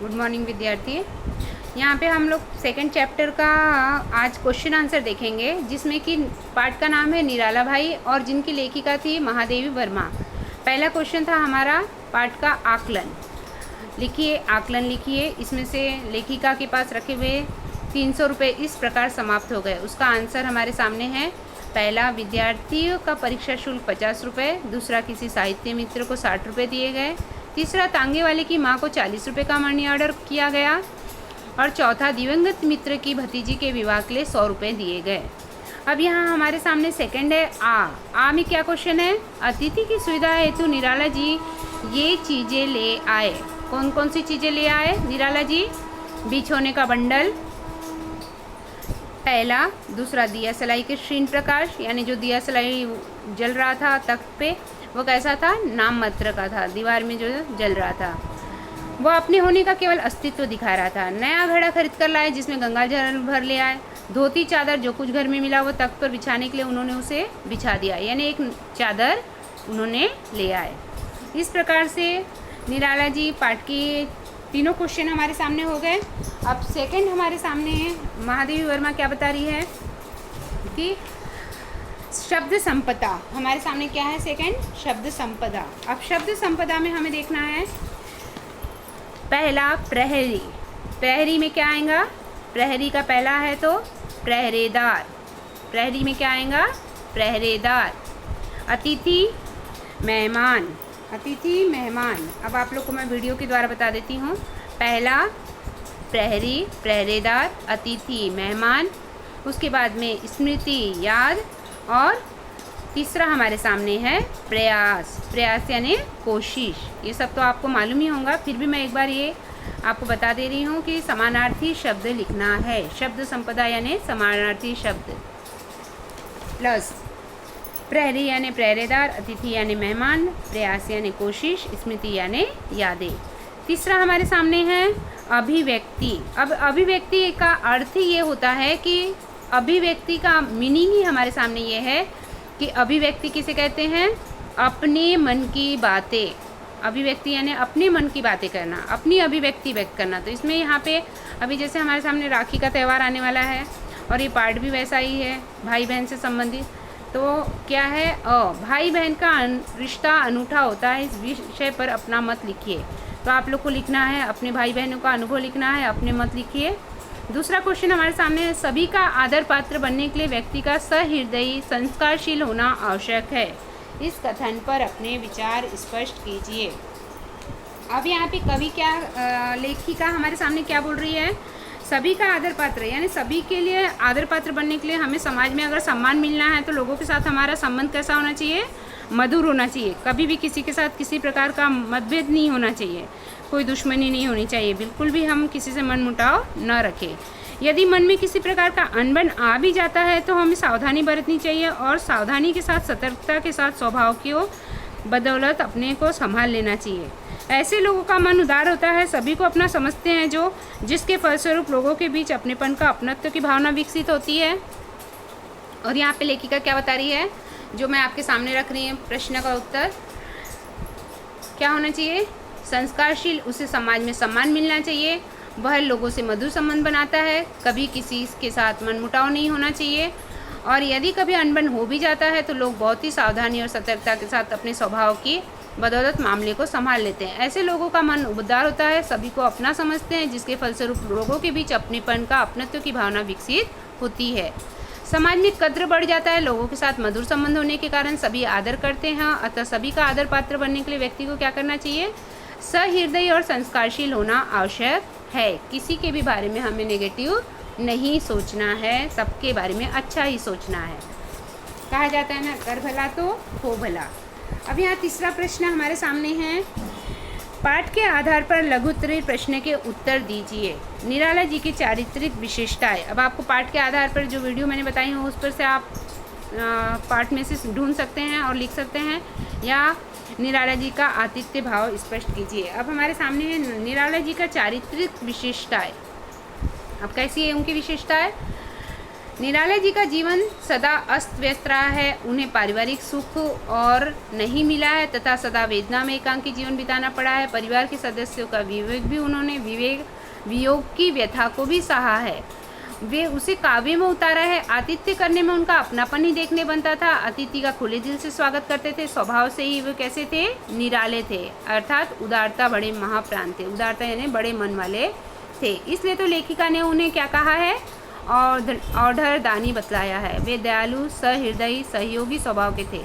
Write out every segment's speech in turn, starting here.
Good morning विद्यार्थी। यहाँ पे हम लोग सेकंड चैप्टर का आज क्वेश्चन आंसर देखेंगे, जिसमें कि पाठ का नाम है निराला भाई और जिनकी लेखिका थी महादेवी वर्मा। पहला क्वेश्चन था हमारा पाठ का आकलन। लिखिए, आकलन लिखिए। इसमें से लेखिका के पास रखे हुए 300 रुपये इस प्रकार समाप्त हो गए। उसका आंसर हमारे सामने है। पहला, विद्यार्थियों का परीक्षा शुल्क 50 रुपये। दूसरा, किसी साहित्य मित्र को 60 रुपये दिए गए। तीसरा, तांगे वाले की मां को 40 रुपये का मनी ऑर्डर किया गया। और चौथा, दिवंगत मित्र की भतीजी के विवाह के लिए 100 रुपये दिए गए। अब यहाँ हमारे सामने सेकंड है आ में क्या क्वेश्चन है? अतिथि की सुविधा हेतु निराला जी ये चीज़ें ले आए। कौन कौन सी चीज़ें ले आए निराला जी? बिछोने का बंडल पहला। दूसरा, दिया सलाई के क्षीण प्रकाश, यानी जो दिया सलाई जल रहा था तख्त पे, वो कैसा था? नाम मात्र का था, दीवार में जो जल रहा था। वो अपने होने का केवल अस्तित्व दिखा रहा था। नया घड़ा खरीद कर लाए जिसमें गंगा जल भर ले आए। धोती चादर जो कुछ घर में मिला वो तख्त पर बिछाने के लिए उन्होंने उसे बिछा दिया, यानी एक चादर उन्होंने ले आए। इस प्रकार से निराला जी पाठ के तीनों क्वेश्चन हमारे सामने हो गए। अब सेकंड हमारे सामने है, महादेवी वर्मा क्या बता रही है कि शब्द संपदा। हमारे सामने क्या है? सेकंड, शब्द संपदा। अब शब्द संपदा में हमें देखना है पहला, प्रहरी। प्रहरी में क्या आएगा? प्रहरी का पहला है तो प्रहरेदार। प्रहरी में क्या आएगा? प्रहरेदार। अतिथि, मेहमान। अतिथि, मेहमान। अब आप लोग को मैं वीडियो के द्वारा बता देती हूँ। पहला प्रहरी, प्रहरेदार, अतिथि, मेहमान। उसके बाद में स्मृति, याद। और तीसरा हमारे सामने है प्रयास। प्रयास यानी कोशिश। ये सब तो आपको मालूम ही होगा, फिर भी मैं एक बार ये आपको बता दे रही हूँ कि समानार्थी शब्द लिखना है। शब्द संपदा यानी समानार्थी शब्द। प्लस प्रहरी यानी प्रहरेदार, अतिथि यानी मेहमान, प्रयास यानी कोशिश, स्मृति यानी यादें। तीसरा हमारे सामने है अभिव्यक्ति। अब अभिव्यक्ति का अर्थ ही ये होता है कि अभिव्यक्ति का मीनिंग ही हमारे सामने ये है कि अभिव्यक्ति किसे कहते हैं? अपने मन की बातें। अभिव्यक्ति यानी अपने मन की बातें करना, अपनी अभिव्यक्ति व्यक्त करना। तो इसमें यहाँ पे अभी जैसे हमारे सामने राखी का त्यौहार आने वाला है और ये पाठ भी वैसा ही है, भाई बहन से संबंधित। तो क्या है? भाई बहन का रिश्ता अनूठा होता है। इस विषय पर अपना मत लिखिए। तो आप लोग को लिखना है, अपने भाई बहनों का अनुभव लिखना है, अपने मत लिखिए। दूसरा क्वेश्चन हमारे सामने है, सभी का आदर पात्र बनने के लिए व्यक्ति का सहृदयी संस्कारशील होना आवश्यक है। इस कथन पर अपने विचार स्पष्ट कीजिए। अब यहाँ पे कवि क्या लेखिका हमारे सामने क्या बोल रही है? सभी का आदर पात्र, यानी सभी के लिए आदर पात्र बनने के लिए हमें समाज में अगर सम्मान मिलना है तो लोगों के साथ हमारा संबंध कैसा होना चाहिए? मधुर होना चाहिए। कभी भी किसी के साथ किसी प्रकार का मतभेद नहीं होना चाहिए, कोई दुश्मनी नहीं होनी चाहिए। बिल्कुल भी हम किसी से मनमुटाव न रखें। यदि मन में किसी प्रकार का अनबन आ भी जाता है तो हमें सावधानी बरतनी चाहिए और सावधानी के साथ सतर्कता के साथ स्वभाव की बदौलत अपने को संभाल लेना चाहिए। ऐसे लोगों का मन उदार होता है, सभी को अपना समझते हैं, जिसके फलस्वरूप लोगों के बीच अपनेपन का, अपनत्व की भावना विकसित होती है। और यहाँ पे लेखिका क्या बता रही है, जो मैं आपके सामने रख रही हूँ प्रश्न का उत्तर क्या होना चाहिए? संस्कारशील, उसे समाज में सम्मान मिलना चाहिए। वह लोगों से मधुर संबंध बनाता है, कभी किसी के साथ मनमुटाव नहीं होना चाहिए। और यदि कभी अनबन हो भी जाता है तो लोग बहुत ही सावधानी और सतर्कता के साथ अपने स्वभाव की बदौलत मामले को संभाल लेते हैं। ऐसे लोगों का मन उदार होता है, सभी को अपना समझते हैं, जिसके फलस्वरूप लोगों के बीच अपनेपन का, अपनत्व की भावना विकसित होती है। समाज में कद्र बढ़ जाता है, लोगों के साथ मधुर संबंध होने के कारण सभी आदर करते हैं। अतः सभी का आदर पात्र बनने के लिए व्यक्ति को क्या करना चाहिए? सहृदयी और संस्कारशील होना आवश्यक है। किसी के भी बारे में हमें नेगेटिव नहीं सोचना है, सबके बारे में अच्छा ही सोचना है। कहा जाता है ना, कर भला तो हो भला। अब यहाँ तीसरा प्रश्न हमारे सामने है, पाठ के आधार पर लघुत्तरीय प्रश्न के उत्तर दीजिए। निराला जी की चारित्रिक विशेषताएं। अब आपको पाठ के आधार पर जो वीडियो मैंने बताई हूँ उस पर से आप पाठ में से ढूंढ सकते हैं और लिख सकते हैं, या निराला जी का आतिथ्य भाव स्पष्ट कीजिए। अब हमारे सामने है निराला जी का चारित्रिक विशेषताएं। अब कैसी है उनकी विशेषताएं? निराला जी का जीवन सदा अस्त व्यस्त रहा है, उन्हें पारिवारिक सुख और नहीं मिला है तथा सदा वेदना में एकांकी जीवन बिताना पड़ा है। परिवार के सदस्यों का वियोग की व्यथा को भी सहा है। वे उसे काव्य में उतारा है। आतिथ्य करने में उनका अपनापन ही देखने बनता था। अतिथि का खुले दिल से स्वागत करते थे। स्वभाव से ही वे कैसे थे? निराले थे, अर्थात उदारता बड़े महाप्राण थे। उदारता यानी बड़े मन वाले थे। इसलिए तो लेखिका ने उन्हें क्या कहा है? औढ़र दानी बतलाया है। वे दयालु, सहृदयी, सहयोगी स्वभाव के थे।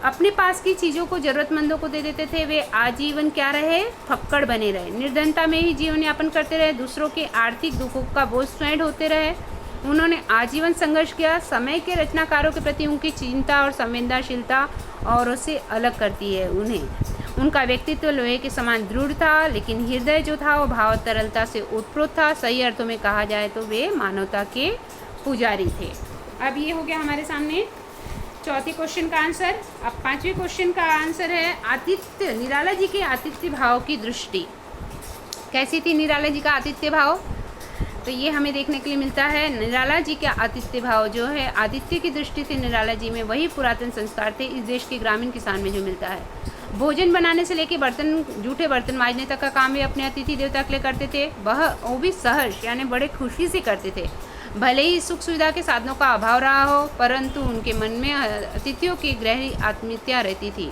अपने पास की चीज़ों को ज़रूरतमंदों को दे देते थे। वे आजीवन क्या रहे? फक्कड़ बने रहे। निर्धनता में ही जीवन यापन करते रहे। दूसरों के आर्थिक दुखों का बोझ स्वयं ढोते रहे। उन्होंने आजीवन संघर्ष किया। समय के रचनाकारों के प्रति उनकी चिंता और संवेदनशीलता औरों से अलग करती है उन्हें। उनका व्यक्तित्व लोहे के समान दृढ़ था, लेकिन हृदय जो था वो भाव तरलता से ओतप्रोत था। सही अर्थों में कहा जाए तो वे मानवता के पुजारी थे। अब ये हो गया हमारे सामने चौथे क्वेश्चन का आंसर। अब पांचवें क्वेश्चन का आंसर है आतिथ्य। निराला जी के आतिथ्य भाव की दृष्टि कैसी थी? निराला जी का आतिथ्य भाव तो ये हमें देखने के लिए मिलता है। निराला जी का आतिथ्य भाव जो है, आतिथ्य की दृष्टि से निराला जी में वही पुरातन संस्कार थे इस देश के ग्रामीण किसान में जो मिलता है। भोजन बनाने से लेकर जूठे बर्तन मांजने तक का काम वे अपने अतिथि देवता के लिए करते थे। वो भी सहर्ष यानी बड़े खुशी से करते थे। भले ही सुख सुविधा के साधनों का अभाव रहा हो, परंतु उनके मन में अतिथियों की गहरी आत्मीयता रहती थी,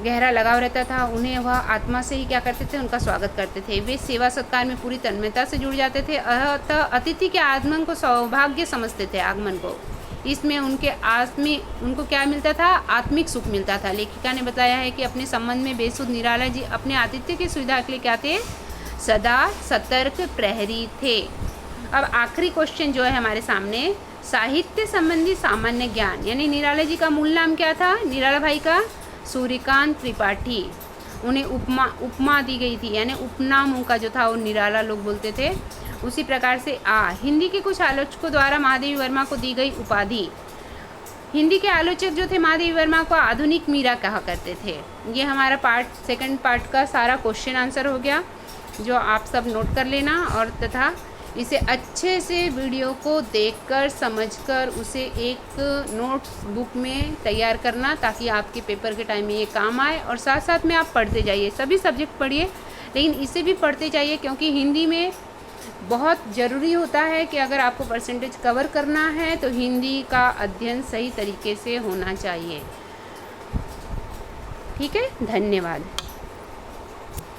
गहरा लगाव रहता था। उन्हें वह आत्मा से ही क्या करते थे? उनका स्वागत करते थे। वे सेवा सत्कार में पूरी तन्मयता से जुड़ जाते थे। अतः अतिथि के आगमन को सौभाग्य समझते थे। आगमन को इसमें उनको क्या मिलता था? आत्मिक सुख मिलता था। लेखिका ने बताया है कि अपने संबंध में बेसुध निराला जी अपने आतिथ्य की सुविधा के लिए क्या थे? सदा सतर्क प्रहरी थे। अब आखिरी क्वेश्चन जो है हमारे सामने, साहित्य संबंधी सामान्य ज्ञान, यानी निराला जी का मूल नाम क्या था? निराला भाई का सूर्यकांत त्रिपाठी। उन्हें उपमा दी गई थी, यानी उपनाम उनका जो था वो निराला लोग बोलते थे। उसी प्रकार से हिंदी के कुछ आलोचकों द्वारा महादेवी वर्मा को दी गई उपाधि। हिंदी के आलोचक जो थे महादेवी वर्मा को आधुनिक मीरा कहा करते थे। ये हमारा सेकंड पार्ट का सारा क्वेश्चन आंसर हो गया, जो आप सब नोट कर लेना और तथा इसे अच्छे से वीडियो को देखकर समझकर उसे एक नोट्स बुक में तैयार करना, ताकि आपके पेपर के टाइम में ये काम आए। और साथ साथ में आप पढ़ते जाइए, सभी सब्जेक्ट पढ़िए, लेकिन इसे भी पढ़ते जाइए, क्योंकि हिंदी में बहुत ज़रूरी होता है कि अगर आपको परसेंटेज कवर करना है तो हिंदी का अध्ययन सही तरीके से होना चाहिए। ठीक है, धन्यवाद।